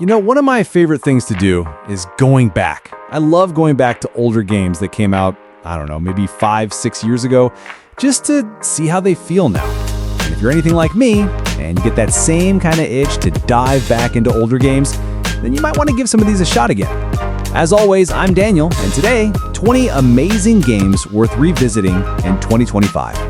One of my favorite things to do is going back. I love going back to older games that came out, I don't know, maybe 5-6 years ago, just to see how they feel now. And if you're anything like me, and you get that same kind of itch to dive back into older games, then you might want to give some of these a shot again. As always, I'm Daniel, and today, 20 amazing games worth revisiting in 2025.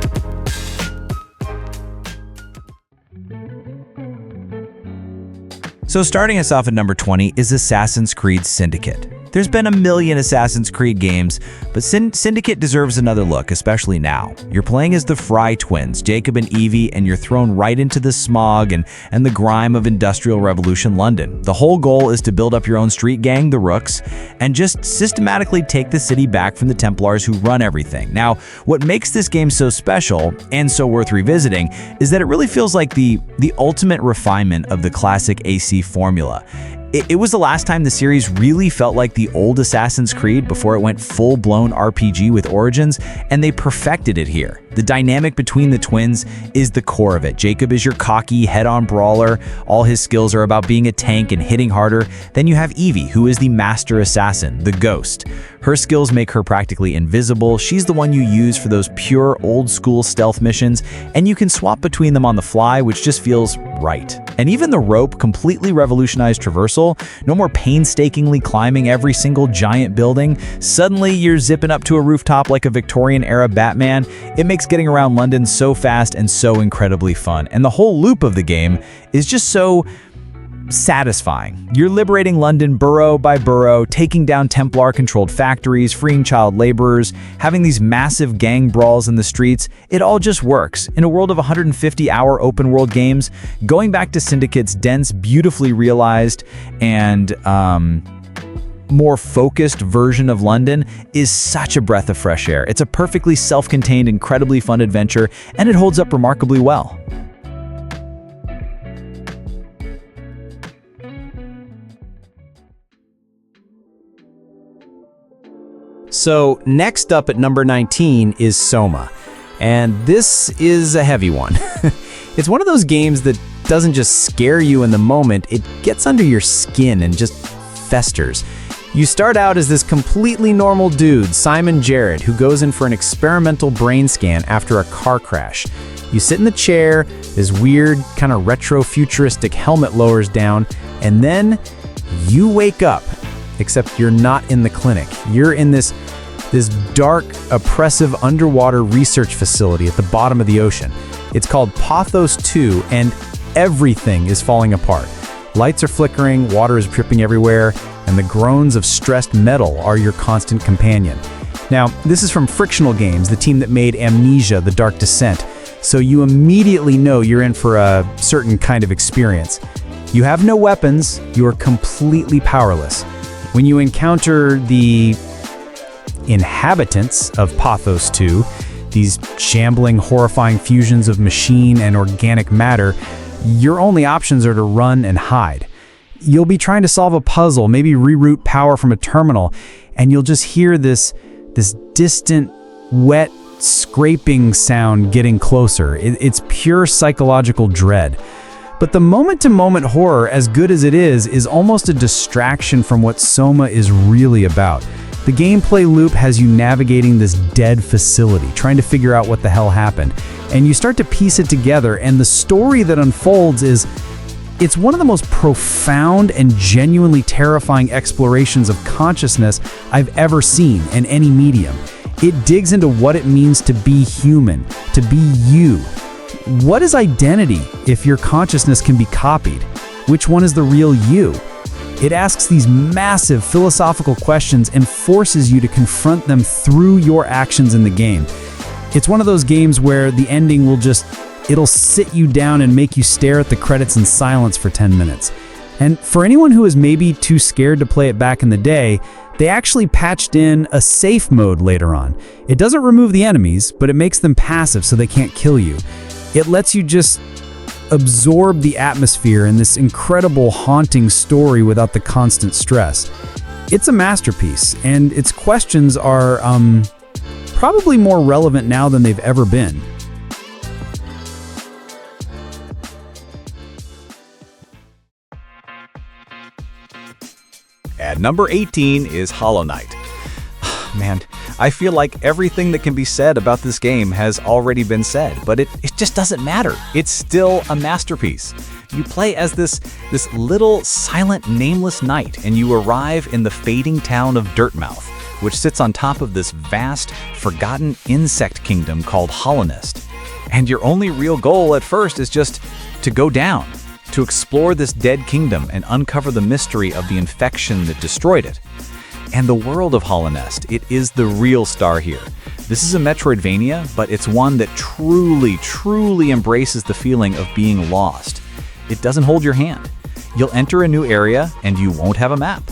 So starting us off at number 20 is Assassin's Creed Syndicate. There's been a million Assassin's Creed games, but Syndicate deserves another look, especially now. You're playing as the Fry twins, Jacob and Evie, and you're thrown right into the smog and the grime of Industrial Revolution London. The whole goal is to build up your own street gang, the Rooks, and just systematically take the city back from the Templars who run everything. Now, what makes this game so special and so worth revisiting is that it really feels like the ultimate refinement of the classic AC formula. It was the last time the series really felt like the old Assassin's Creed before it went full-blown RPG with Origins, and they perfected it here. The dynamic between the twins is the core of it. Jacob is your cocky, head-on brawler. All his skills are about being a tank and hitting harder. Then you have Evie, who is the master assassin, the Ghost. Her skills make her practically invisible. She's the one you use for those pure old-school stealth missions, and you can swap between them on the fly, which just feels right. And even the rope completely revolutionized traversal. No more painstakingly climbing every single giant building. Suddenly, you're zipping up to a rooftop like a Victorian-era Batman. It makes getting around London so fast and so incredibly fun. And the whole loop of the game is just so satisfying. You're liberating London borough by borough, taking down Templar-controlled factories, freeing child laborers, having these massive gang brawls in the streets. It all just works. In a world of 150-hour open-world games, going back to Syndicate's dense, beautifully realized, and more focused version of London is such a breath of fresh air. It's a perfectly self-contained, incredibly fun adventure, and it holds up remarkably well. So next up at number 19 is Soma, and this is a heavy one. It's one of those games that doesn't just scare you in the moment, it gets under your skin and just festers. You start out as this completely normal dude, Simon Jarrett, who goes in for an experimental brain scan after a car crash. You sit in the chair, this weird kind of retro-futuristic helmet lowers down, and then you wake up. Except you're not in the clinic. You're in this dark, oppressive underwater research facility at the bottom of the ocean. It's called Pathos 2, and everything is falling apart. Lights are flickering, water is dripping everywhere, and the groans of stressed metal are your constant companion. Now, this is from Frictional Games, the team that made Amnesia: The Dark Descent, so you immediately know you're in for a certain kind of experience. You have no weapons, you are completely powerless. When you encounter the inhabitants of Pathos 2, these shambling, horrifying fusions of machine and organic matter, your only options are to run and hide. You'll be trying to solve a puzzle, maybe reroute power from a terminal, and you'll just hear this distant, wet, scraping sound getting closer. It's pure psychological dread. But the moment-to-moment horror, as good as it is almost a distraction from what Soma is really about. The gameplay loop has you navigating this dead facility, trying to figure out what the hell happened. And you start to piece it together, and the story that unfolds it's one of the most profound and genuinely terrifying explorations of consciousness I've ever seen in any medium. It digs into what it means to be human, to be you. What is identity if your consciousness can be copied? Which one is the real you? It asks these massive philosophical questions and forces you to confront them through your actions in the game. It's one of those games where the ending it'll sit you down and make you stare at the credits in silence for 10 minutes. And for anyone who is maybe too scared to play it back in the day, they actually patched in a safe mode later on. It doesn't remove the enemies, but it makes them passive so they can't kill you. It lets you just absorb the atmosphere in this incredible, haunting story without the constant stress. It's a masterpiece, and its questions are probably more relevant now than they've ever been. At number 18 is Hollow Knight. Man, I feel like everything that can be said about this game has already been said, but it just doesn't matter. It's still a masterpiece. You play as this little silent nameless knight, and you arrive in the fading town of Dirtmouth, which sits on top of this vast, forgotten insect kingdom called Shiniest. And your only real goal at first is just to go down, to explore this dead kingdom and uncover the mystery of the infection that destroyed it. And the world of Shiniest, it is the real star here. This is a Metroidvania, but it's one that truly embraces the feeling of being lost. It doesn't hold your hand. You'll enter a new area and you won't have a map.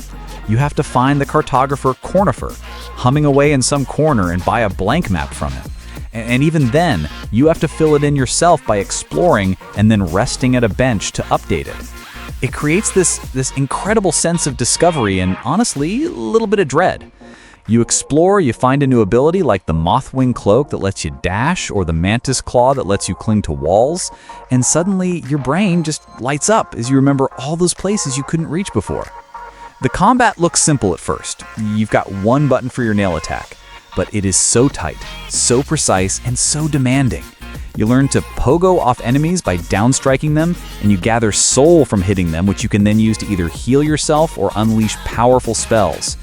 You have to find the cartographer Cornifer, humming away in some corner, and buy a blank map from him. And even then, you have to fill it in yourself by exploring and then resting at a bench to update it. It creates this incredible sense of discovery and, honestly, a little bit of dread. You explore, you find a new ability like the Mothwing Cloak that lets you dash, or the Mantis Claw that lets you cling to walls, and suddenly your brain just lights up as you remember all those places you couldn't reach before. The combat looks simple at first. You've got one button for your nail attack, but it is so tight, so precise, and so demanding. You learn to pogo off enemies by downstriking them, and you gather soul from hitting them, which you can then use to either heal yourself or unleash powerful spells.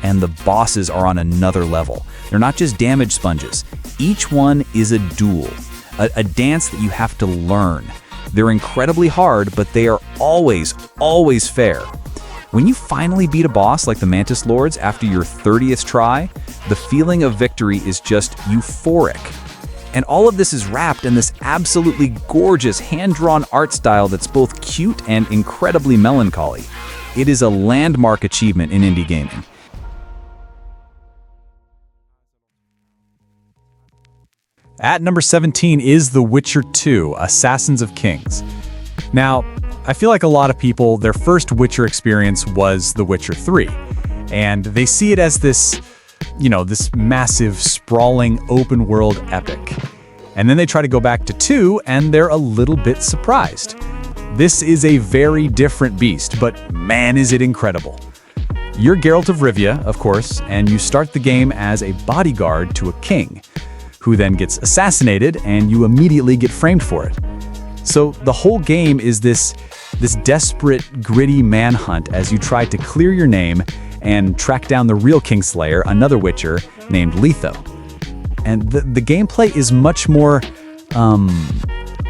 And the bosses are on another level. They're not just damage sponges. Each one is a duel, a dance that you have to learn. They're incredibly hard, but they are always fair. When you finally beat a boss like the Mantis Lords after your 30th try, the feeling of victory is just euphoric. And all of this is wrapped in this absolutely gorgeous hand-drawn art style that's both cute and incredibly melancholy. It is a landmark achievement in indie gaming. At number 17 is The Witcher 2: Assassins of Kings. Now, I feel like a lot of people, their first Witcher experience was The Witcher 3, and they see it as this massive, sprawling, open-world epic. And then they try to go back to 2, and they're a little bit surprised. This is a very different beast, but man, is it incredible. You're Geralt of Rivia, of course, and you start the game as a bodyguard to a king, who then gets assassinated, and you immediately get framed for it. So the whole game is this desperate, gritty manhunt as you try to clear your name and track down the real Kingslayer, another Witcher named Letho. And the gameplay is much more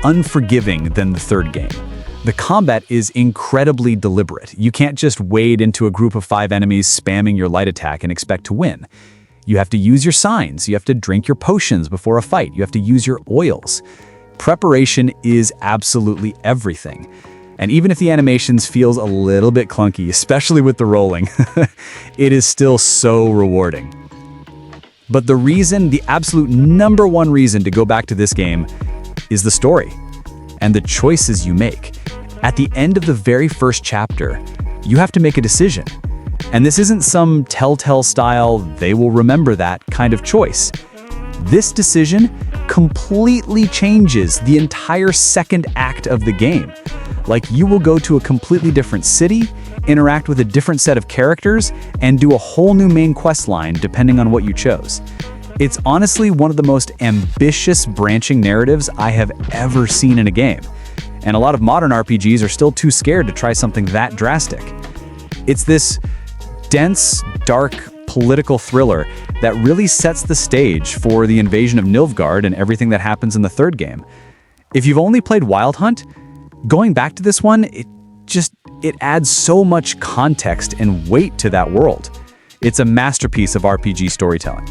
unforgiving than the third game. The combat is incredibly deliberate. You can't just wade into a group of 5 enemies spamming your light attack and expect to win. You have to use your signs, you have to drink your potions before a fight, you have to use your oils. Preparation is absolutely everything. And even if the animations feels a little bit clunky, especially with the rolling, it is still so rewarding. But the absolute number one reason to go back to this game is the story and the choices you make. At the end of the very first chapter, you have to make a decision. And this isn't some Telltale style, they will remember that kind of choice. This decision completely changes the entire second act of the game. Like, you will go to a completely different city, interact with a different set of characters, and do a whole new main quest line depending on what you chose. It's honestly one of the most ambitious branching narratives I have ever seen in a game. And a lot of modern RPGs are still too scared to try something that drastic. It's this dense, dark, political thriller that really sets the stage for the invasion of Nilfgaard and everything that happens in the third game. If you've only played Wild Hunt, going back to this one, it adds so much context and weight to that world. It's a masterpiece of RPG storytelling.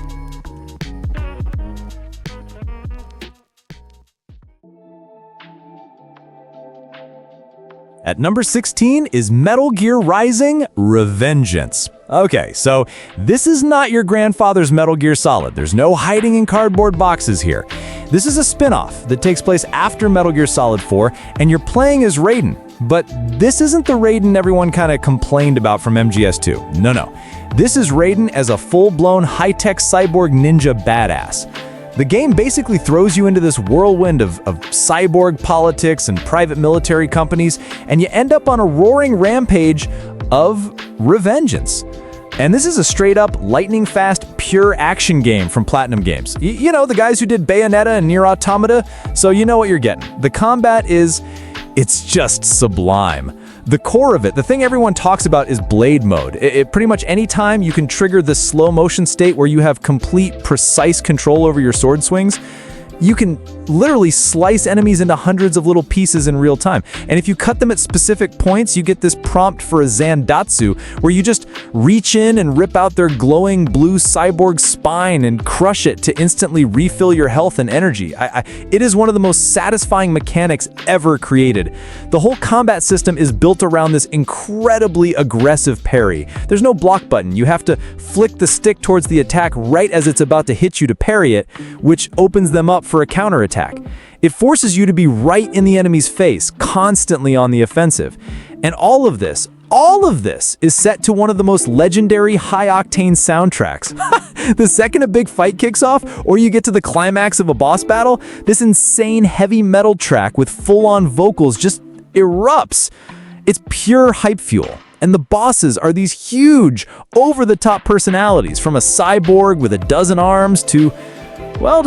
At number 16 is Metal Gear Rising: Revengeance. Okay, so this is not your grandfather's Metal Gear Solid. There's no hiding in cardboard boxes here. This is a spin-off that takes place after Metal Gear Solid 4, and you're playing as Raiden. But this isn't the Raiden everyone kind of complained about from MGS2. No. This is Raiden as a full-blown high-tech cyborg ninja badass. The game basically throws you into this whirlwind of cyborg politics and private military companies, and you end up on a roaring rampage of Revengeance. And this is a straight-up, lightning-fast, pure action game from Platinum Games. You know, the guys who did Bayonetta and Nier Automata, so you know what you're getting. The combat it's just sublime. The core of it, the thing everyone talks about, is blade mode. It pretty much any time you can trigger the slow motion state where you have complete, precise control over your sword swings. You can literally slice enemies into hundreds of little pieces in real time. And if you cut them at specific points, you get this prompt for a Zandatsu, where you just reach in and rip out their glowing blue cyborg spine and crush it to instantly refill your health and energy. It is one of the most satisfying mechanics ever created. The whole combat system is built around this incredibly aggressive parry. There's no block button. You have to flick the stick towards the attack right as it's about to hit you to parry it, which opens them up for a counterattack. It forces you to be right in the enemy's face, constantly on the offensive. And all of this is set to one of the most legendary high-octane soundtracks. The second a big fight kicks off, or you get to the climax of a boss battle, this insane heavy metal track with full-on vocals just erupts. It's pure hype fuel. And the bosses are these huge, over-the-top personalities, from a cyborg with a dozen arms to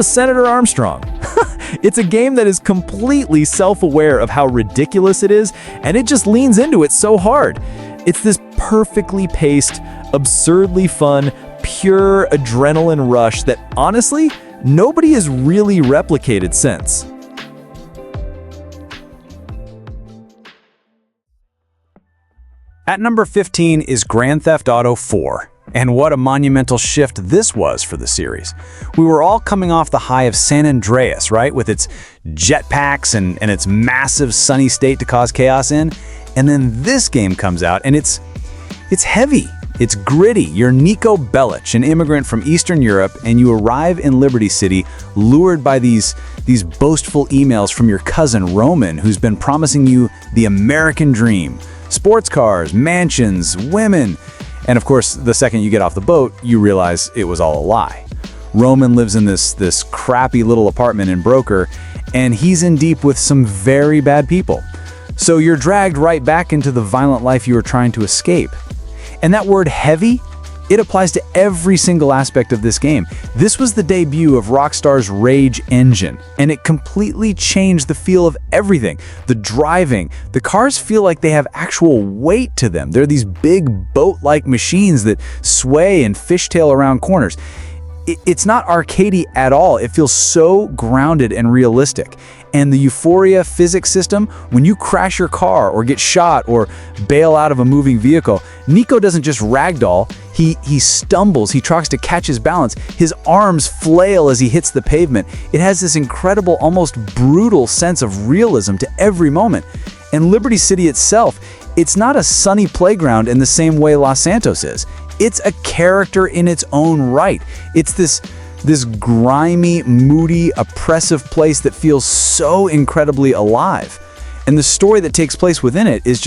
Senator Armstrong. It's a game that is completely self-aware of how ridiculous it is, and it just leans into it so hard. It's this perfectly paced, absurdly fun, pure adrenaline rush that, honestly, nobody has really replicated since. At number 15 is Grand Theft Auto 4. And what a monumental shift this was for the series. We were all coming off the high of San Andreas, right? With its jetpacks and its massive sunny state to cause chaos in. And then this game comes out and it's heavy. It's gritty. You're Niko Bellic, an immigrant from Eastern Europe, and you arrive in Liberty City lured by these boastful emails from your cousin Roman, who's been promising you the American dream. Sports cars, mansions, women. And of course, the second you get off the boat, you realize it was all a lie. Roman lives in this crappy little apartment in Broker, and he's in deep with some very bad people. So you're dragged right back into the violent life you were trying to escape. And that word heavy, it applies to every single aspect of this game. This was the debut of Rockstar's Rage engine, and it completely changed the feel of everything. The driving, the cars feel like they have actual weight to them. They're these big boat-like machines that sway and fishtail around corners. It's not arcadey at all. It feels so grounded and realistic. And the Euphoria physics system, when you crash your car or get shot or bail out of a moving vehicle, Niko doesn't just ragdoll, he stumbles, he tries to catch his balance, his arms flail as he hits the pavement. It has this incredible, almost brutal sense of realism to every moment. And Liberty City itself, it's not a sunny playground in the same way Los Santos is. It's a character in its own right. It's this grimy, moody, oppressive place that feels so incredibly alive. And the story that takes place within it is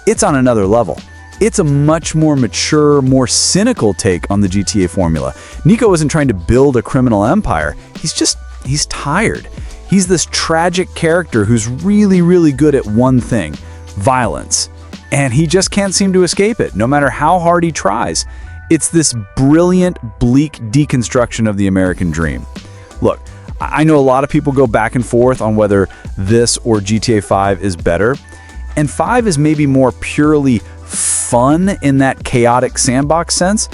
it's on another level. It's a much more mature, more cynical take on the GTA formula. Niko isn't trying to build a criminal empire. He's tired. He's this tragic character who's really, really good at one thing: violence. And he just can't seem to escape it, no matter how hard he tries. It's this brilliant, bleak deconstruction of the American dream. Look, I know a lot of people go back and forth on whether this or GTA 5 is better, and 5 is maybe more purely fun in that chaotic sandbox sense,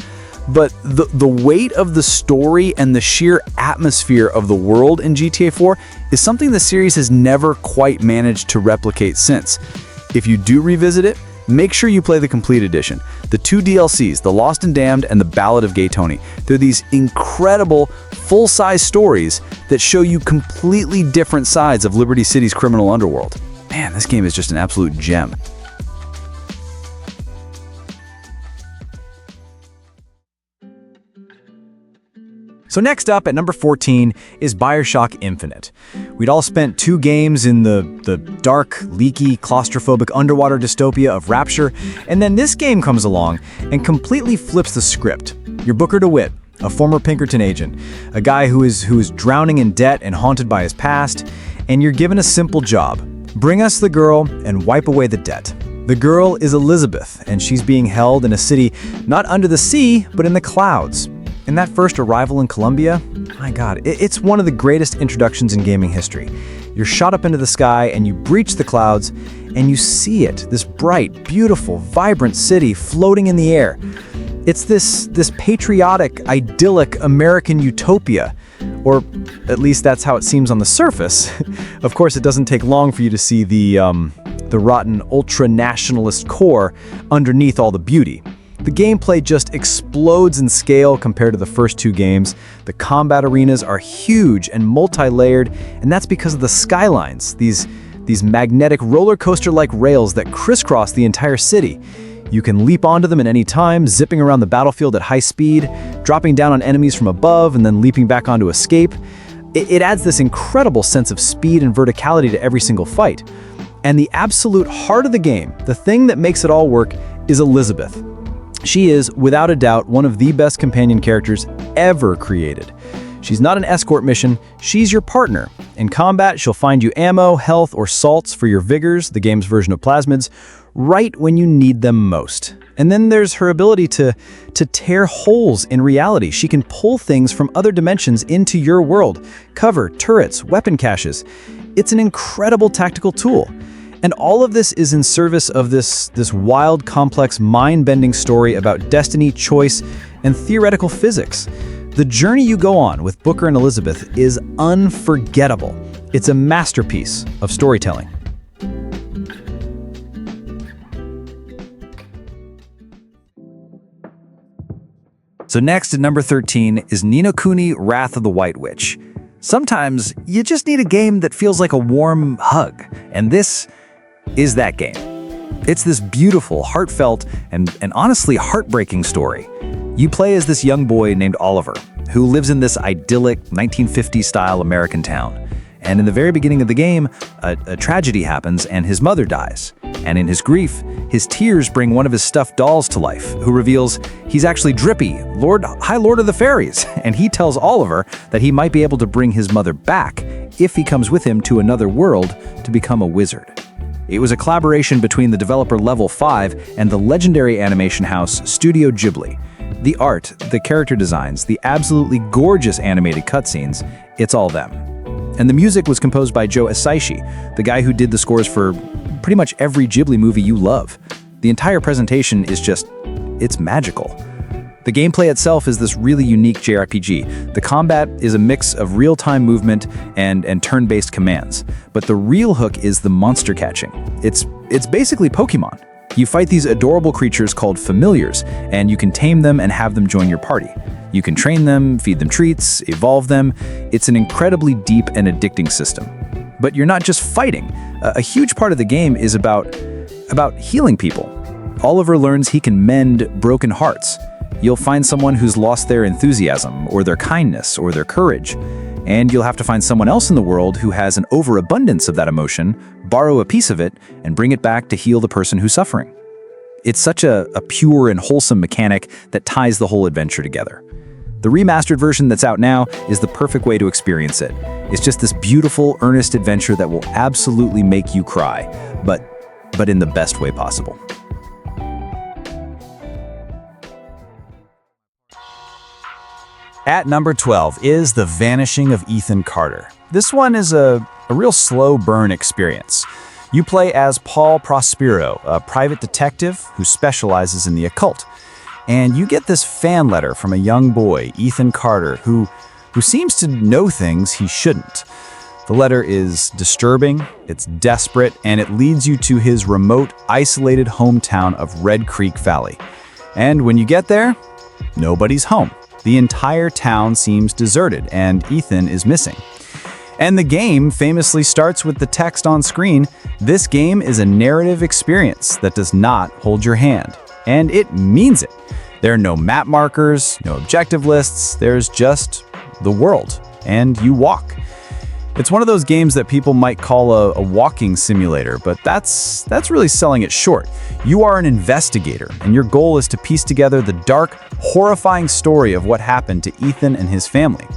but the weight of the story and the sheer atmosphere of the world in GTA 4 is something the series has never quite managed to replicate since. If you do revisit it, make sure you play the complete edition. The 2 DLCs, The Lost and Damned and The Ballad of Gay Tony. They're these incredible, full-size stories that show you completely different sides of Liberty City's criminal underworld. Man, this game is just an absolute gem. So next up at number 14 is BioShock Infinite. We'd all spent 2 games in the dark, leaky, claustrophobic underwater dystopia of Rapture, and then this game comes along and completely flips the script. You're Booker DeWitt, a former Pinkerton agent, a guy who is drowning in debt and haunted by his past, and you're given a simple job: bring us the girl and wipe away the debt. The girl is Elizabeth, and she's being held in a city not under the sea, but in the clouds. In that first arrival in Colombia, my God, it's one of the greatest introductions in gaming history. You're shot up into the sky and you breach the clouds and you see it, this bright, beautiful, vibrant city floating in the air. It's this patriotic, idyllic American utopia, or at least that's how it seems on the surface. Of course, it doesn't take long for you to see the rotten ultra-nationalist core underneath all the beauty. The gameplay just explodes in scale compared to the first two games. The combat arenas are huge and multi-layered, and that's because of the skylines, these magnetic roller coaster-like rails that crisscross the entire city. You can leap onto them at any time, zipping around the battlefield at high speed, dropping down on enemies from above, and then leaping back on to escape. It adds this incredible sense of speed and verticality to every single fight. And the absolute heart of the game, the thing that makes it all work, is Elizabeth. She is, without a doubt, one of the best companion characters ever created. She's not an escort mission, she's your partner. In combat, she'll find you ammo, health, or salts for your vigors, the game's version of plasmids, right when you need them most. And then there's her ability to tear holes in reality. She can pull things from other dimensions into your world, cover, turrets, weapon caches. It's an incredible tactical tool. And all of this is in service of this wild, complex, mind-bending story about destiny, choice, and theoretical physics. The journey you go on with Booker and Elizabeth is unforgettable. It's a masterpiece of storytelling. So next at number 13 is Ni no Kuni: Wrath of the White Witch. Sometimes you just need a game that feels like a warm hug, and this is that game. It's this beautiful, heartfelt, and honestly heartbreaking story. You play as this young boy named Oliver, who lives in this idyllic 1950s-style American town. And in the very beginning of the game, a tragedy happens and his mother dies. And in his grief, his tears bring one of his stuffed dolls to life, who reveals he's actually Drippy, High Lord of the Fairies. And he tells Oliver that he might be able to bring his mother back if he comes with him to another world to become a wizard. It was a collaboration between the developer Level 5 and the legendary animation house Studio Ghibli. The art, the character designs, the absolutely gorgeous animated cutscenes, it's all them. And the music was composed by Joe Hisaishi, the guy who did the scores for pretty much every Ghibli movie you love. The entire presentation is it's magical. The gameplay itself is this really unique JRPG. The combat is a mix of real-time movement and turn-based commands. But the real hook is the monster catching. It's basically Pokemon. You fight these adorable creatures called familiars, and you can tame them and have them join your party. You can train them, feed them treats, evolve them. It's an incredibly deep and addicting system. But you're not just fighting. A huge part of the game is about healing people. Oliver learns he can mend broken hearts. You'll find someone who's lost their enthusiasm, or their kindness, or their courage. And you'll have to find someone else in the world who has an overabundance of that emotion, borrow a piece of it, and bring it back to heal the person who's suffering. It's such a pure and wholesome mechanic that ties the whole adventure together. The remastered version that's out now is the perfect way to experience it. It's just this beautiful, earnest adventure that will absolutely make you cry, but in the best way possible. At number 12 is The Vanishing of Ethan Carter. This one is a real slow burn experience. You play as Paul Prospero, a private detective who specializes in the occult. And you get this fan letter from a young boy, Ethan Carter, who seems to know things he shouldn't. The letter is disturbing, it's desperate, and it leads you to his remote, isolated hometown of Red Creek Valley. And when you get there, nobody's home. The entire town seems deserted, and Ethan is missing. And the game famously starts with the text on screen, "This game is a narrative experience that does not hold your hand." And it means it. There are no map markers, no objective lists, there's just the world, and you walk. It's one of those games that people might call a walking simulator, but that's really selling it short. You are an investigator, and your goal is to piece together the dark, horrifying story of what happened to Ethan and his family.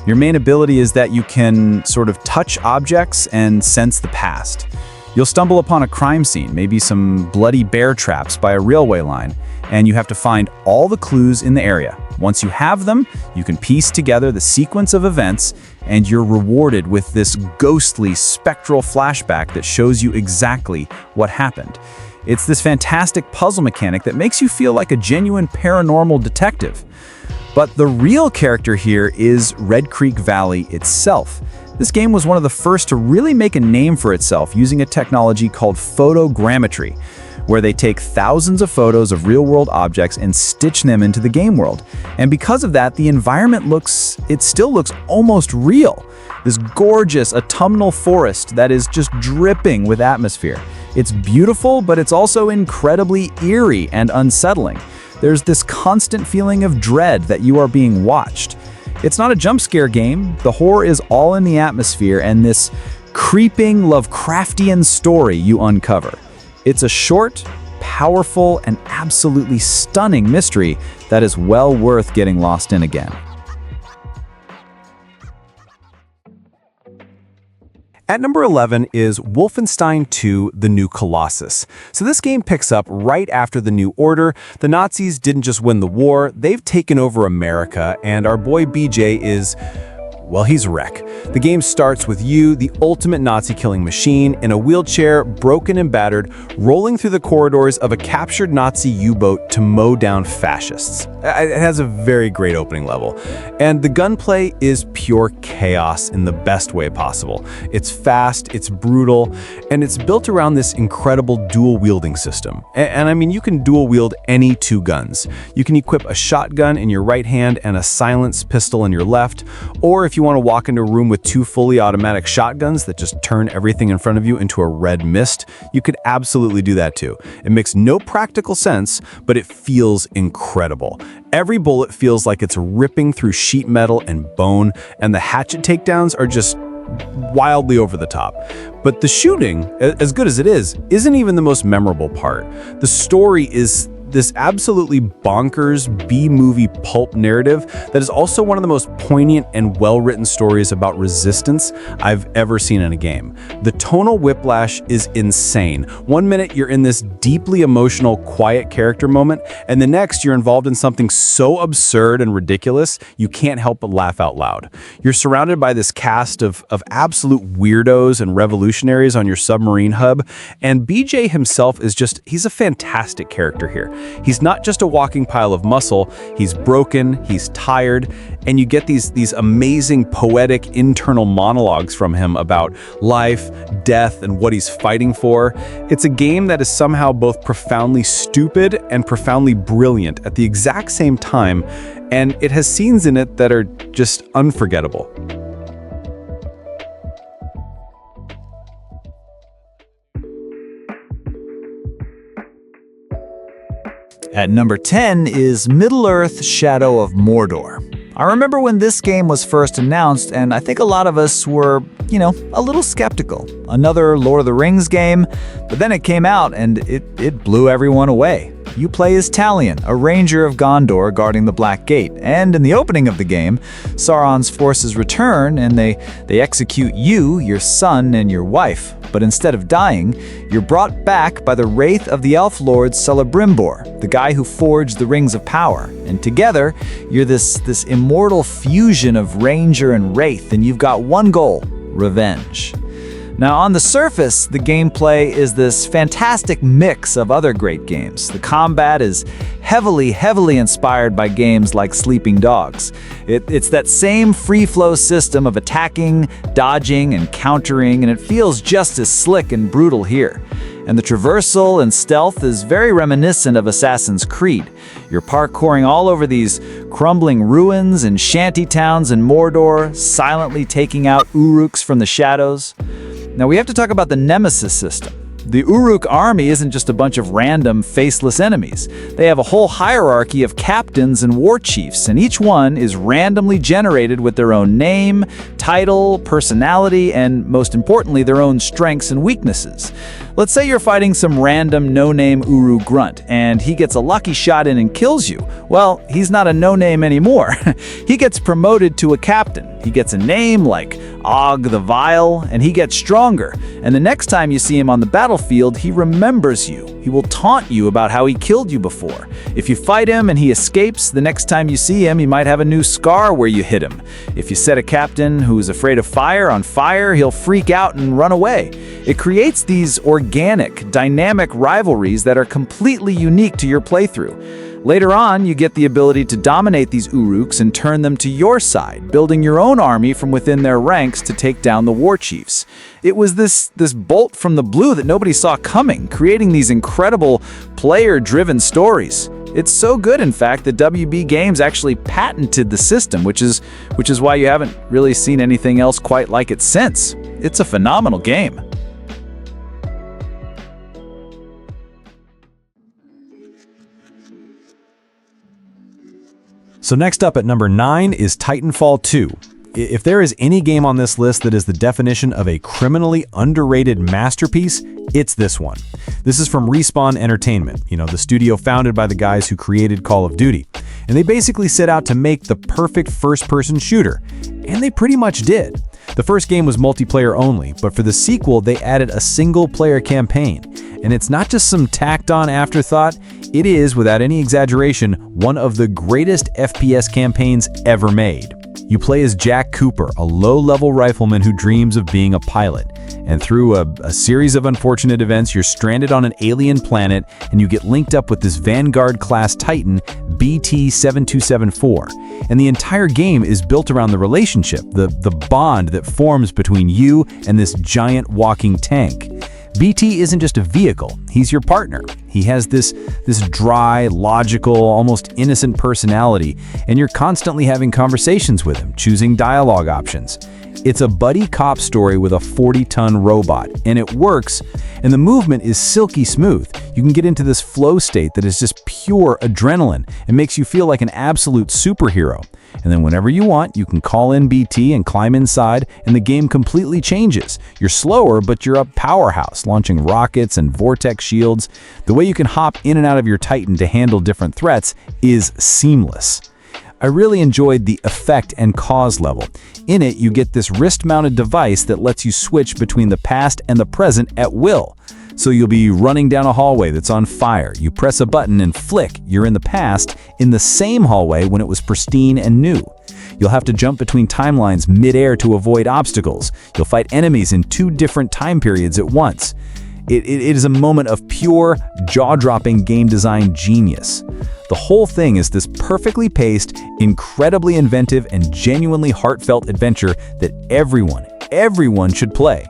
Your main ability is that you can sort of touch objects and sense the past. You'll stumble upon a crime scene, maybe some bloody bear traps by a railway line, and you have to find all the clues in the area. Once you have them, you can piece together the sequence of events, and you're rewarded with this ghostly, spectral flashback that shows you exactly what happened. It's this fantastic puzzle mechanic that makes you feel like a genuine paranormal detective. But the real character here is Red Creek Valley itself. This game was one of the first to really make a name for itself using a technology called photogrammetry, where they take thousands of photos of real-world objects and stitch them into the game world. And because of that, the environment still looks almost real. This gorgeous autumnal forest that is just dripping with atmosphere. It's beautiful, but it's also incredibly eerie and unsettling. There's this constant feeling of dread that you are being watched. It's not a jump scare game. The horror is all in the atmosphere and this creeping Lovecraftian story you uncover. It's a short, powerful, and absolutely stunning mystery that is well worth getting lost in again. At number 11 is Wolfenstein 2: The New Colossus. So this game picks up right after the New Order. The Nazis didn't just win the war, they've taken over America, and our boy BJ is, well, he's wreck. The game starts with you, the ultimate Nazi killing machine, in a wheelchair, broken and battered, rolling through the corridors of a captured Nazi U-boat to mow down fascists. It has a very great opening level. And the gunplay is pure chaos in the best way possible. It's fast, it's brutal, and it's built around this incredible dual-wielding system. And I mean, you can dual-wield any two guns. You can equip a shotgun in your right hand and a silenced pistol in your left, or if you want to walk into a room with two fully automatic shotguns that just turn everything in front of you into a red mist, you could absolutely do that too. It makes no practical sense, but it feels incredible. Every bullet feels like it's ripping through sheet metal and bone, and the hatchet takedowns are just wildly over the top. But the shooting, as good as it is, isn't even the most memorable part. The story is this absolutely bonkers B-movie pulp narrative that is also one of the most poignant and well-written stories about resistance I've ever seen in a game. The tonal whiplash is insane. One minute you're in this deeply emotional, quiet character moment, and the next you're involved in something so absurd and ridiculous you can't help but laugh out loud. You're surrounded by this cast of absolute weirdos and revolutionaries on your submarine hub, and BJ himself is he's a fantastic character here. He's not just a walking pile of muscle, he's broken, he's tired, and you get these amazing poetic internal monologues from him about life, death, and what he's fighting for. It's a game that is somehow both profoundly stupid and profoundly brilliant at the exact same time, and it has scenes in it that are just unforgettable. At number 10 is Middle-earth: Shadow of Mordor. I remember when this game was first announced, and I think a lot of us were, a little skeptical. Another Lord of the Rings game, but then it came out and it blew everyone away. You play as Talion, a ranger of Gondor guarding the Black Gate, and in the opening of the game, Sauron's forces return and they execute you, your son, and your wife. But instead of dying, you're brought back by the wraith of the elf lord Celebrimbor, the guy who forged the Rings of Power. And together, you're this immortal fusion of ranger and wraith, and you've got one goal: revenge. Now, on the surface, the gameplay is this fantastic mix of other great games. The combat is heavily inspired by games like Sleeping Dogs. It's that same free-flow system of attacking, dodging, and countering, and it feels just as slick and brutal here. And the traversal and stealth is very reminiscent of Assassin's Creed. You're parkouring all over these crumbling ruins and shanty towns in Mordor, silently taking out Uruks from the shadows. Now we have to talk about the Nemesis system. The Uruk army isn't just a bunch of random, faceless enemies. They have a whole hierarchy of captains and war chiefs, and each one is randomly generated with their own name, title, personality, and most importantly, their own strengths and weaknesses. Let's say you're fighting some random no-name Uru grunt, and he gets a lucky shot in and kills you. Well, he's not a no-name anymore. He gets promoted to a captain. He gets a name like Og the Vile, and he gets stronger. And the next time you see him on the battlefield, he remembers you. He will taunt you about how he killed you before. If you fight him and he escapes, the next time you see him, he might have a new scar where you hit him. If you set a captain who is afraid of fire on fire, he'll freak out and run away. It creates these organic, dynamic rivalries that are completely unique to your playthrough. Later on, you get the ability to dominate these Uruks and turn them to your side, building your own army from within their ranks to take down the war chiefs. It was this bolt from the blue that nobody saw coming, creating these incredible player-driven stories. It's so good, in fact, that WB Games actually patented the system, which is why you haven't really seen anything else quite like it since. It's a phenomenal game. So next up at number 9 is Titanfall 2. If there is any game on this list that is the definition of a criminally underrated masterpiece, it's this one. This is from Respawn Entertainment, the studio founded by the guys who created Call of Duty. And they basically set out to make the perfect first-person shooter. And they pretty much did. The first game was multiplayer only, but for the sequel, they added a single-player campaign. And it's not just some tacked-on afterthought, it is, without any exaggeration, one of the greatest FPS campaigns ever made. You play as Jack Cooper, a low-level rifleman who dreams of being a pilot. And through a series of unfortunate events, you're stranded on an alien planet, and you get linked up with this Vanguard-class Titan, BT-7274. And the entire game is built around the relationship, the bond that forms between you and this giant walking tank. BT isn't just a vehicle, he's your partner. He has this dry, logical, almost innocent personality, and you're constantly having conversations with him, choosing dialogue options. It's a buddy cop story with a 40-ton robot, and it works, and the movement is silky smooth. You can get into this flow state that is just pure adrenaline and makes you feel like an absolute superhero. And then whenever you want, you can call in BT and climb inside, and the game completely changes. You're slower, but you're a powerhouse, launching rockets and vortex shields. The way you can hop in and out of your Titan to handle different threats is seamless. I really enjoyed the effect and cause level. In it, you get this wrist-mounted device that lets you switch between the past and the present at will. So you'll be running down a hallway that's on fire. You press a button and flick, you're in the past, in the same hallway when it was pristine and new. You'll have to jump between timelines mid-air to avoid obstacles. You'll fight enemies in 2 different time periods at once. It is a moment of pure, jaw-dropping game design genius. The whole thing is this perfectly paced, incredibly inventive, and genuinely heartfelt adventure that everyone should play.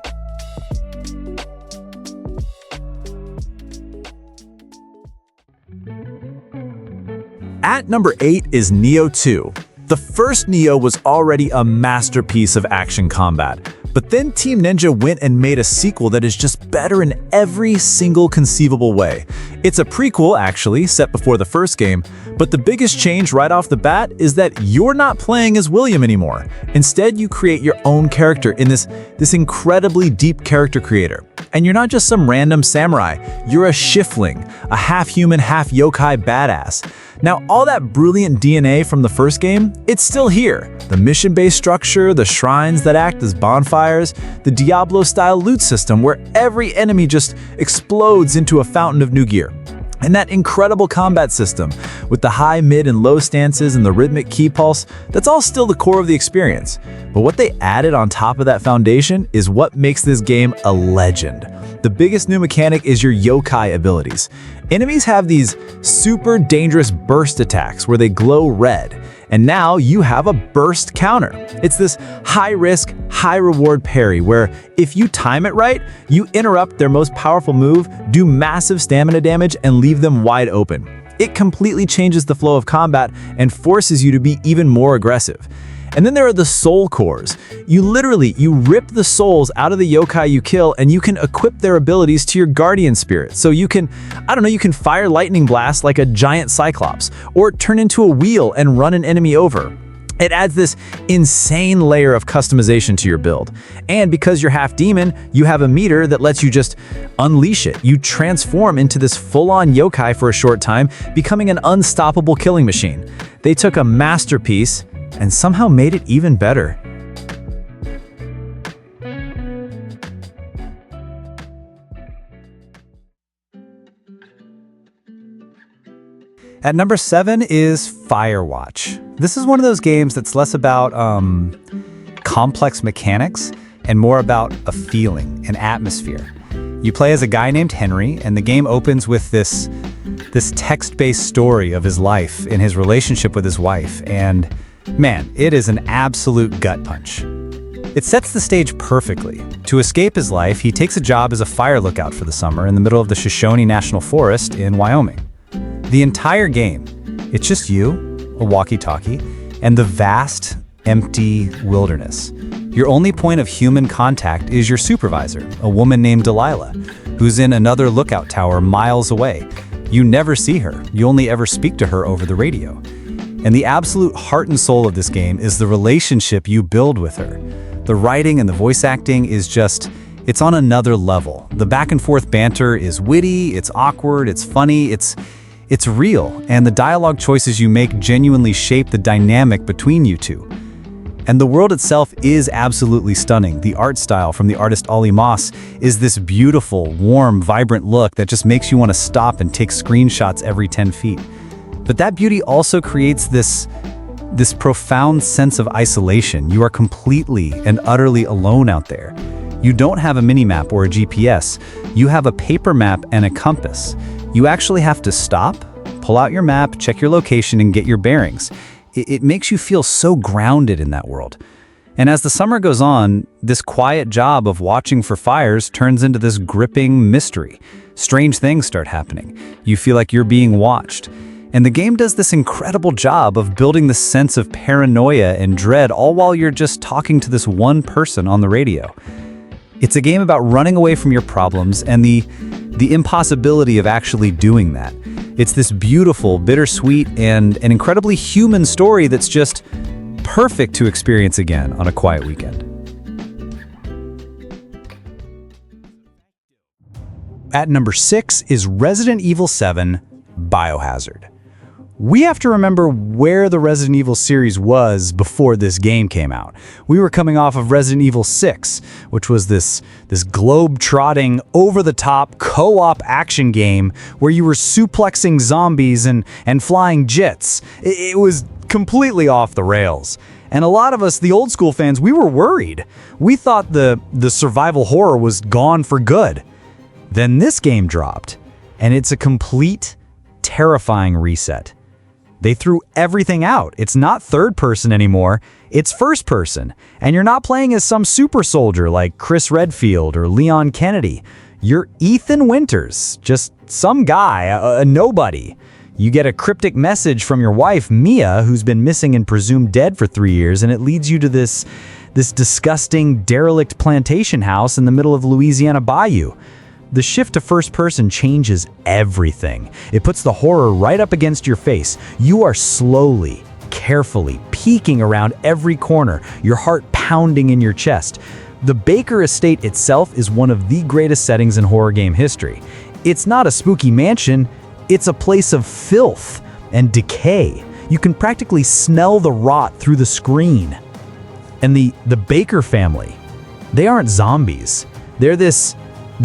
At number 8 is Nioh 2. The first Nioh was already a masterpiece of action combat, but then Team Ninja went and made a sequel that is just better in every single conceivable way. It's a prequel, actually, set before the first game, but the biggest change right off the bat is that you're not playing as William anymore. Instead, you create your own character in this incredibly deep character creator. And you're not just some random samurai, you're a shifling, a half-human, half-yokai badass. Now, all that brilliant DNA from the first game, it's still here. The mission-based structure, the shrines that act as bonfires, the Diablo-style loot system where every enemy just explodes into a fountain of new gear. And that incredible combat system with the high, mid, and low stances and the rhythmic key pulse, that's all still the core of the experience. But what they added on top of that foundation is what makes this game a legend. The biggest new mechanic is your yokai abilities. Enemies have these super dangerous burst attacks where they glow red. And now you have a burst counter. It's this high-risk, high-reward parry where if you time it right, you interrupt their most powerful move, do massive stamina damage, and leave them wide open. It completely changes the flow of combat and forces you to be even more aggressive. And then there are the soul cores. You rip the souls out of the yokai you kill, and you can equip their abilities to your guardian spirit. So you can fire lightning blasts like a giant cyclops, or turn into a wheel and run an enemy over. It adds this insane layer of customization to your build. And because you're half demon, you have a meter that lets you just unleash it. You transform into this full-on yokai for a short time, becoming an unstoppable killing machine. They took a masterpiece and somehow made it even better. At number 7 is Firewatch. This is one of those games that's less about complex mechanics and more about a feeling, an atmosphere. You play as a guy named Henry, and the game opens with this text-based story of his life and his relationship with his wife, and man, it is an absolute gut punch. It sets the stage perfectly. To escape his life, he takes a job as a fire lookout for the summer in the middle of the Shoshone National Forest in Wyoming. The entire game, it's just you, a walkie-talkie, and the vast, empty wilderness. Your only point of human contact is your supervisor, a woman named Delilah, who's in another lookout tower miles away. You never see her. You only ever speak to her over the radio. And the absolute heart and soul of this game is the relationship you build with her. The writing and the voice acting is just, it's on another level. The back and forth banter is witty, it's awkward, it's funny, it's real, and the dialogue choices you make genuinely shape the dynamic between you two. And the world itself is absolutely stunning. The art style from the artist Ollie Moss is this beautiful, warm, vibrant look that just makes you want to stop and take screenshots every 10 feet. But that beauty also creates this profound sense of isolation. You are completely and utterly alone out there. You don't have a minimap or a GPS. You have a paper map and a compass. You actually have to stop, pull out your map, check your location, and get your bearings. It makes you feel so grounded in that world. And as the summer goes on, this quiet job of watching for fires turns into this gripping mystery. Strange things start happening. You feel like you're being watched. And the game does this incredible job of building the sense of paranoia and dread, all while you're just talking to this one person on the radio. It's a game about running away from your problems and the impossibility of actually doing that. It's this beautiful, bittersweet, and an incredibly human story that's just perfect to experience again on a quiet weekend. At number 6 is Resident Evil 7 Biohazard. We have to remember where the Resident Evil series was before this game came out. We were coming off of Resident Evil 6, which was this globe-trotting, over-the-top, co-op action game where you were suplexing zombies and flying jets. It was completely off the rails. And a lot of us, the old school fans, we were worried. We thought the survival horror was gone for good. Then this game dropped, and it's a complete, terrifying reset. They threw everything out. It's not third person anymore, it's first person. And you're not playing as some super soldier like Chris Redfield or Leon Kennedy. You're Ethan Winters, just some guy, a nobody. You get a cryptic message from your wife, Mia, who's been missing and presumed dead for 3 years, and it leads you to this disgusting, derelict plantation house in the middle of Louisiana Bayou. The shift to first person changes everything. It puts the horror right up against your face. You are slowly, carefully peeking around every corner, your heart pounding in your chest. The Baker Estate itself is one of the greatest settings in horror game history. It's not a spooky mansion, it's a place of filth and decay. You can practically smell the rot through the screen. And the Baker family, they aren't zombies. They're this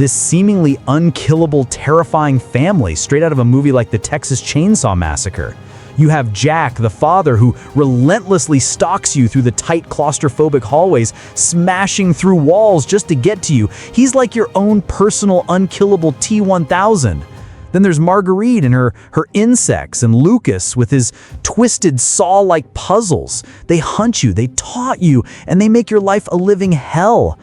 seemingly unkillable, terrifying family straight out of a movie like the Texas Chainsaw Massacre. You have Jack, the father, who relentlessly stalks you through the tight, claustrophobic hallways, smashing through walls just to get to you. He's like your own personal, unkillable T-1000. Then there's Marguerite and her insects, and Lucas with his twisted saw-like puzzles. They hunt you, they taunt you, and they make your life a living hell.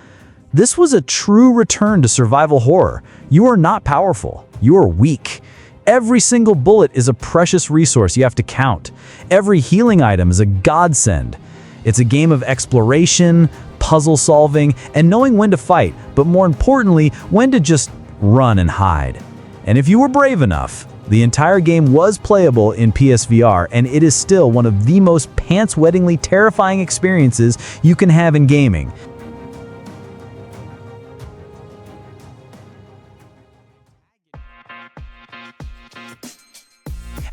This was a true return to survival horror. You are not powerful. You are weak. Every single bullet is a precious resource you have to count. Every healing item is a godsend. It's a game of exploration, puzzle solving, and knowing when to fight, but more importantly, when to just run and hide. And if you were brave enough, the entire game was playable in PSVR, and it is still one of the most pants-wettingly terrifying experiences you can have in gaming.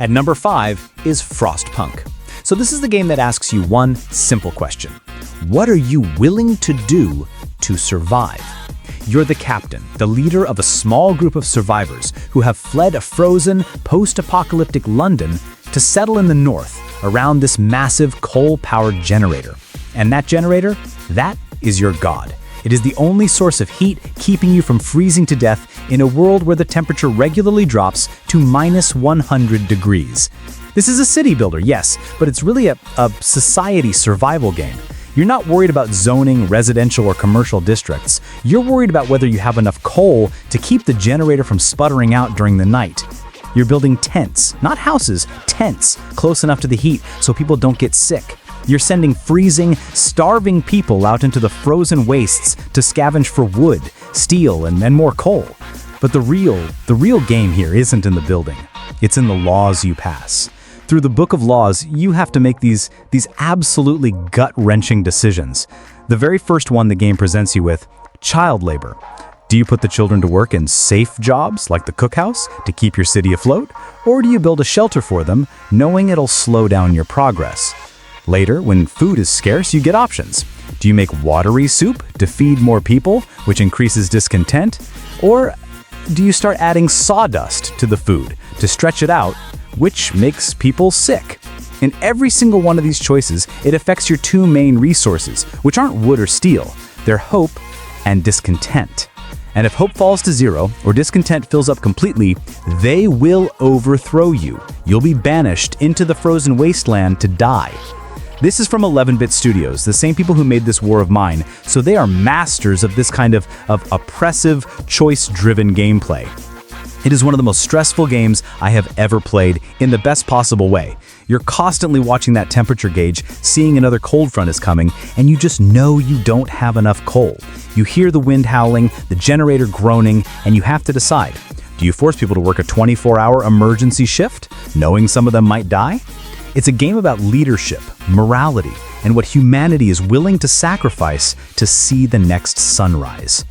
At number 5 is Frostpunk. So this is the game that asks you one simple question. What are you willing to do to survive? You're the captain, the leader of a small group of survivors who have fled a frozen, post-apocalyptic London to settle in the north around this massive coal-powered generator. And that generator, that is your god. It is the only source of heat keeping you from freezing to death in a world where the temperature regularly drops to minus 100 degrees. This is a city builder, yes, but it's really a society survival game. You're not worried about zoning residential or commercial districts. You're worried about whether you have enough coal to keep the generator from sputtering out during the night. You're building tents, not houses, tents, close enough to the heat so people don't get sick. You're sending freezing, starving people out into the frozen wastes to scavenge for wood, steel, and more coal. But the real game here isn't in the building. It's in the laws you pass. Through the Book of Laws, you have to make these absolutely gut-wrenching decisions. The very first one the game presents you with, child labor. Do you put the children to work in safe jobs, like the cookhouse, to keep your city afloat? Or do you build a shelter for them, knowing it'll slow down your progress? Later, when food is scarce, you get options. Do you make watery soup to feed more people, which increases discontent? Or do you start adding sawdust to the food to stretch it out, which makes people sick? In every single one of these choices, it affects your two main resources, which aren't wood or steel. They're hope and discontent. And if hope falls to zero or discontent fills up completely, they will overthrow you. You'll be banished into the frozen wasteland to die. This is from 11-Bit Studios, the same people who made this War of Mine, so they are masters of this kind of oppressive, choice-driven gameplay. It is one of the most stressful games I have ever played in the best possible way. You're constantly watching that temperature gauge, seeing another cold front is coming, and you just know you don't have enough coal. You hear the wind howling, the generator groaning, and you have to decide. Do you force people to work a 24-hour emergency shift, knowing some of them might die? It's a game about leadership, morality, and what humanity is willing to sacrifice to see the next sunrise.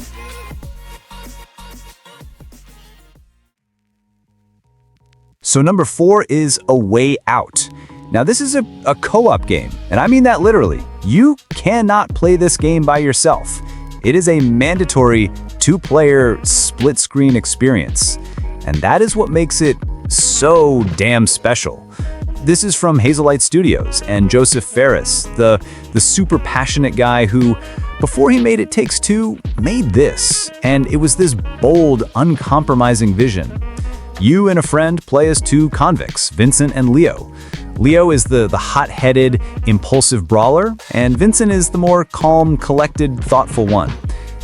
So number 4 is A Way Out. Now this is a co-op game, and I mean that literally. You cannot play this game by yourself. It is a mandatory 2-player split-screen experience, and that is what makes it so damn special. This is from Hazelight Studios and Joseph Fares, the super passionate guy who, before he made It Takes Two, made this, and it was this bold, uncompromising vision. You and a friend play as two convicts, Vincent and Leo. Leo is the hot-headed, impulsive brawler, and Vincent is the more calm, collected, thoughtful one.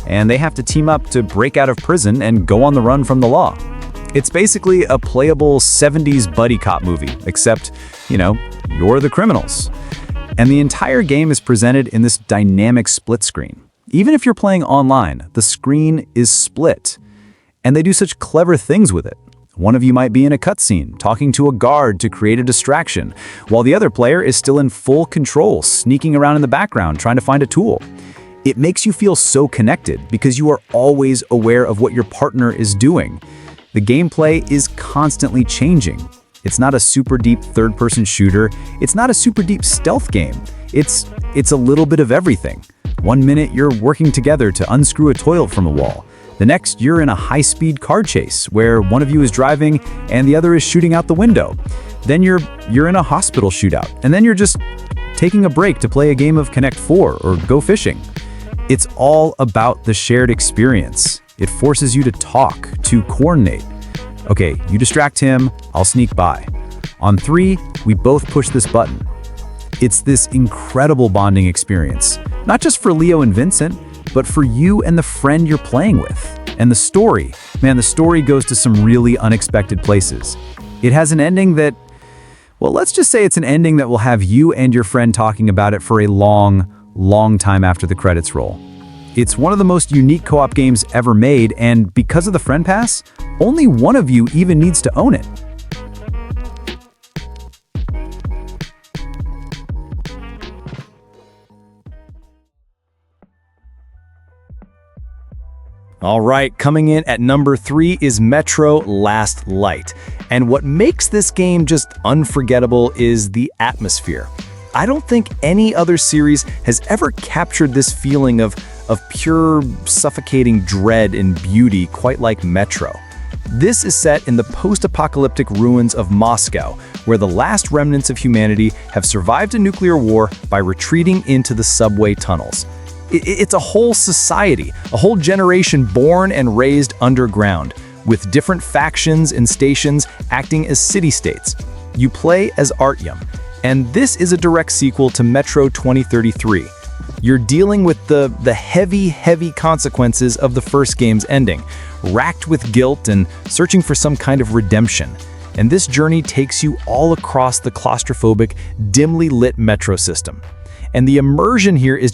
And they have to team up to break out of prison and go on the run from the law. It's basically a playable 70s buddy cop movie, except, you're the criminals. And the entire game is presented in this dynamic split screen. Even if you're playing online, the screen is split. And they do such clever things with it. One of you might be in a cutscene, talking to a guard to create a distraction, while the other player is still in full control, sneaking around in the background, trying to find a tool. It makes you feel so connected because you are always aware of what your partner is doing. The gameplay is constantly changing. It's not a super deep third-person shooter. It's not a super deep stealth game. It's a little bit of everything. One minute you're working together to unscrew a toilet from a wall. The next, you're in a high-speed car chase where one of you is driving and the other is shooting out the window. Then you're in a hospital shootout, and then you're just taking a break to play a game of Connect 4 or go fishing. It's all about the shared experience. It forces you to talk, to coordinate. Okay, you distract him, I'll sneak by. On 3, we both push this button. It's this incredible bonding experience, not just for Leo and Vincent, but for you and the friend you're playing with. And the story, the story goes to some really unexpected places. It has an ending that, well, let's just say it's an ending that will have you and your friend talking about it for a long, long time after the credits roll. It's one of the most unique co-op games ever made, and because of the Friend Pass, Only one of you even needs to own it. All right, coming in at number 3 is Metro Last Light. And what makes this game just unforgettable is the atmosphere. I don't think any other series has ever captured this feeling of pure, suffocating dread and beauty quite like Metro. This is set in the post-apocalyptic ruins of Moscow, where the last remnants of humanity have survived a nuclear war by retreating into the subway tunnels. It's a whole society, a whole generation born and raised underground, with different factions and stations acting as city-states. You play as Artyom, and this is a direct sequel to Metro 2033. You're dealing with the heavy consequences of the first game's ending, racked with guilt and searching for some kind of redemption. And this journey takes you all across the claustrophobic, dimly lit metro system. And the immersion here is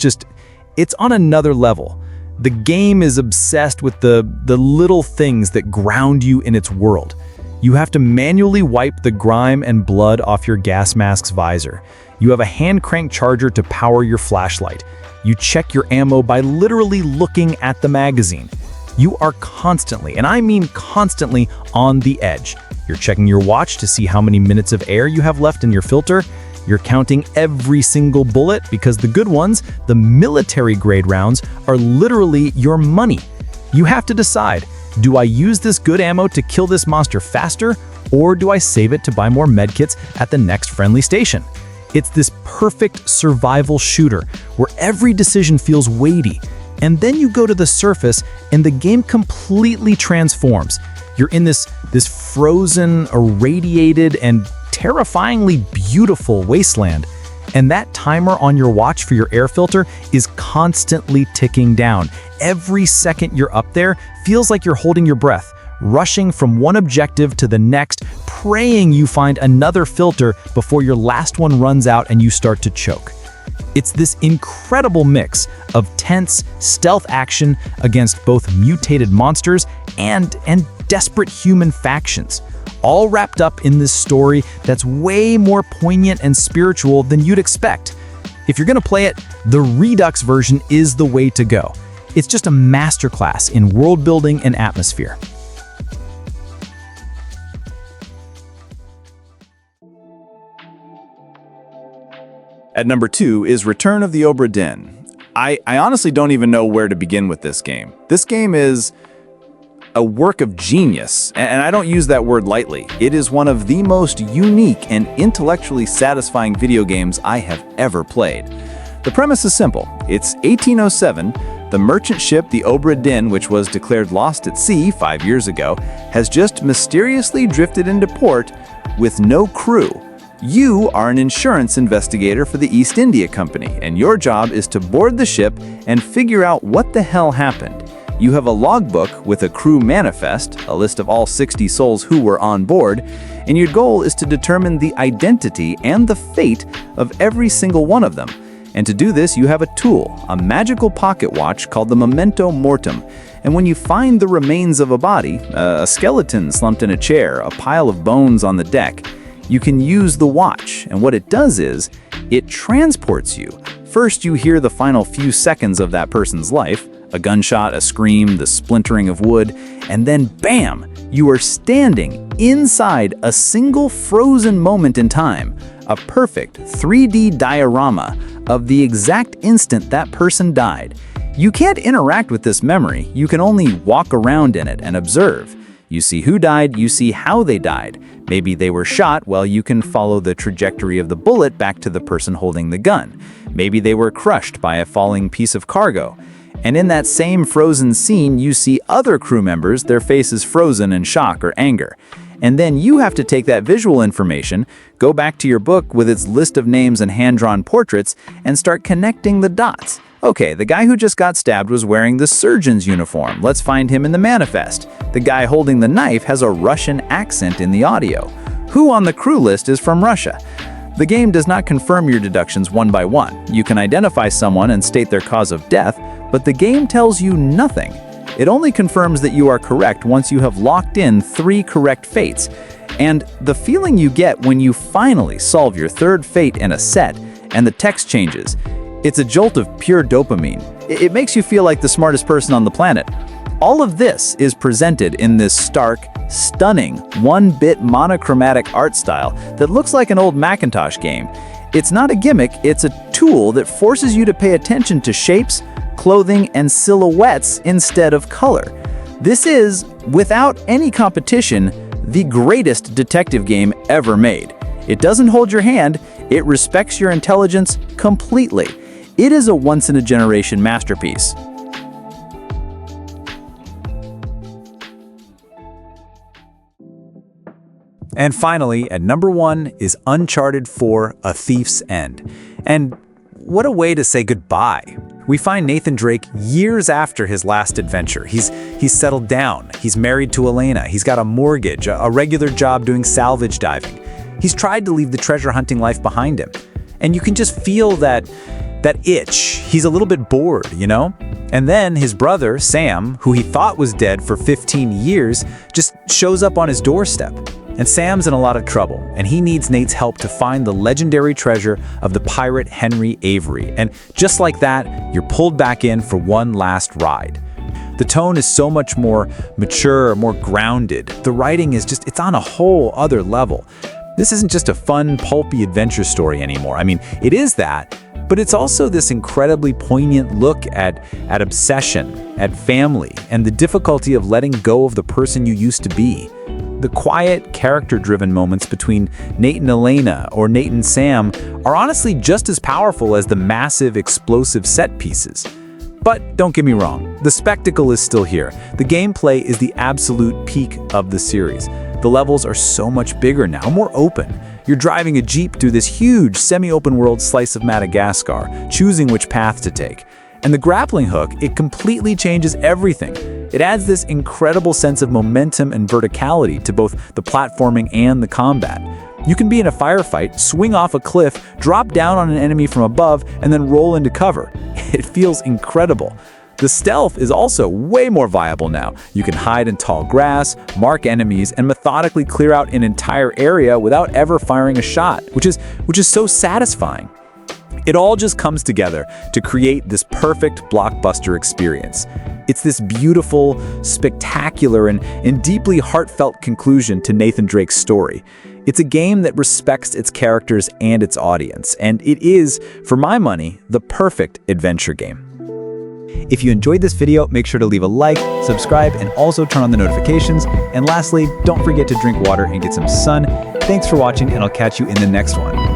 it's on another level. The game is obsessed with the little things that ground you in its world. You have to manually wipe the grime and blood off your gas mask's visor. You have a hand-crank charger to power your flashlight. You check your ammo by literally looking at the magazine. You are constantly, and I mean constantly, on the edge. You're checking your watch to see how many minutes of air you have left in your filter. You're counting every single bullet because the good ones, the military-grade rounds, are literally your money. You have to decide, do I use this good ammo to kill this monster faster, or do I save it to buy more medkits at the next friendly station? It's this perfect survival shooter where every decision feels weighty. And then you go to the surface and the game completely transforms. You're in this frozen, irradiated, and terrifyingly beautiful wasteland. And that timer on your watch for your air filter is constantly ticking down. Every second you're up there feels like you're holding your breath, rushing from one objective to the next, praying you find another filter before your last one runs out and you start to choke. It's this incredible mix of tense, stealth action against both mutated monsters and desperate human factions, all wrapped up in this story that's way more poignant and spiritual than you'd expect. If you're gonna play it, the Redux version is the way to go. It's just a masterclass in world building and atmosphere. At number 2 is Return of the Obra Dinn. I honestly don't even know where to begin with this game. This game is a work of genius, and I don't use that word lightly. It is one of the most unique and intellectually satisfying video games I have ever played. The premise is simple. It's 1807. The merchant ship, the Obra Dinn, which was declared lost at sea 5 years ago, has just mysteriously drifted into port with no crew. You are an insurance investigator for the East India Company, and your job is to board the ship and figure out what the hell happened. You have a logbook with a crew manifest, a list of all 60 souls who were on board, and your goal is to determine the identity and the fate of every single one of them. And to do this, you have a tool, a magical pocket watch called the Memento Mortem. And when you find the remains of a body, a skeleton slumped in a chair, a pile of bones on the deck, you can use the watch, and what it does is, it transports you. First, you hear the final few seconds of that person's life, a gunshot, a scream, the splintering of wood, and then bam, you are standing inside a single frozen moment in time, a perfect 3D diorama of the exact instant that person died. You can't interact with this memory, you can only walk around in it and observe. You see who died, you see how they died. Maybe they were shot, well, you can follow the trajectory of the bullet back to the person holding the gun. Maybe they were crushed by a falling piece of cargo. And in that same frozen scene, you see other crew members, their faces frozen in shock or anger. And then you have to take that visual information, go back to your book with its list of names and hand-drawn portraits, and start connecting the dots. Okay, the guy who just got stabbed was wearing the surgeon's uniform. Let's find him in the manifest. The guy holding the knife has a Russian accent in the audio. Who on the crew list is from Russia? The game does not confirm your deductions one by one. You can identify someone and state their cause of death, but the game tells you nothing. It only confirms that you are correct once you have locked in 3 correct fates. And the feeling you get when you finally solve your 3rd fate in a set and the text changes, it's a jolt of pure dopamine. It makes you feel like the smartest person on the planet. All of this is presented in this stark, stunning, 1-bit monochromatic art style that looks like an old Macintosh game. It's not a gimmick, it's a tool that forces you to pay attention to shapes, clothing, and silhouettes instead of color. This is, without any competition, the greatest detective game ever made. It doesn't hold your hand, it respects your intelligence completely. It is a once-in-a-generation masterpiece. And finally, at number 1 is Uncharted 4: A Thief's End. And what a way to say goodbye. We find Nathan Drake years after his last adventure. He's settled down, he's married to Elena, he's got a mortgage, a regular job doing salvage diving. He's tried to leave the treasure hunting life behind him. And you can just feel that itch. He's a little bit bored, you know? And then his brother, Sam, who he thought was dead for 15 years, just shows up on his doorstep. And Sam's in a lot of trouble, and he needs Nate's help to find the legendary treasure of the pirate Henry Avery. And just like that, you're pulled back in for one last ride. The tone is so much more mature, more grounded. The writing is just, it's on a whole other level. This isn't just a fun, pulpy adventure story anymore. I mean, it is that, but it's also this incredibly poignant look at obsession, at family, and the difficulty of letting go of the person you used to be. The quiet, character-driven moments between Nate and Elena or Nate and Sam are honestly just as powerful as the massive, explosive set pieces. But don't get me wrong, the spectacle is still here. The gameplay is the absolute peak of the series. The levels are so much bigger now, more open. You're driving a Jeep through this huge, semi-open world slice of Madagascar, choosing which path to take. And the grappling hook, it completely changes everything. It adds this incredible sense of momentum and verticality to both the platforming and the combat. You can be in a firefight, swing off a cliff, drop down on an enemy from above, and then roll into cover. It feels incredible. The stealth is also way more viable now. You can hide in tall grass, mark enemies, and methodically clear out an entire area without ever firing a shot, which is so satisfying. It all just comes together to create this perfect blockbuster experience. It's this beautiful, spectacular, and deeply heartfelt conclusion to Nathan Drake's story. It's a game that respects its characters and its audience, and it is, for my money, the perfect adventure game. If you enjoyed this video, make sure to leave a like, subscribe, and also turn on the notifications. And lastly, don't forget to drink water and get some sun. Thanks for watching, and I'll catch you in the next one.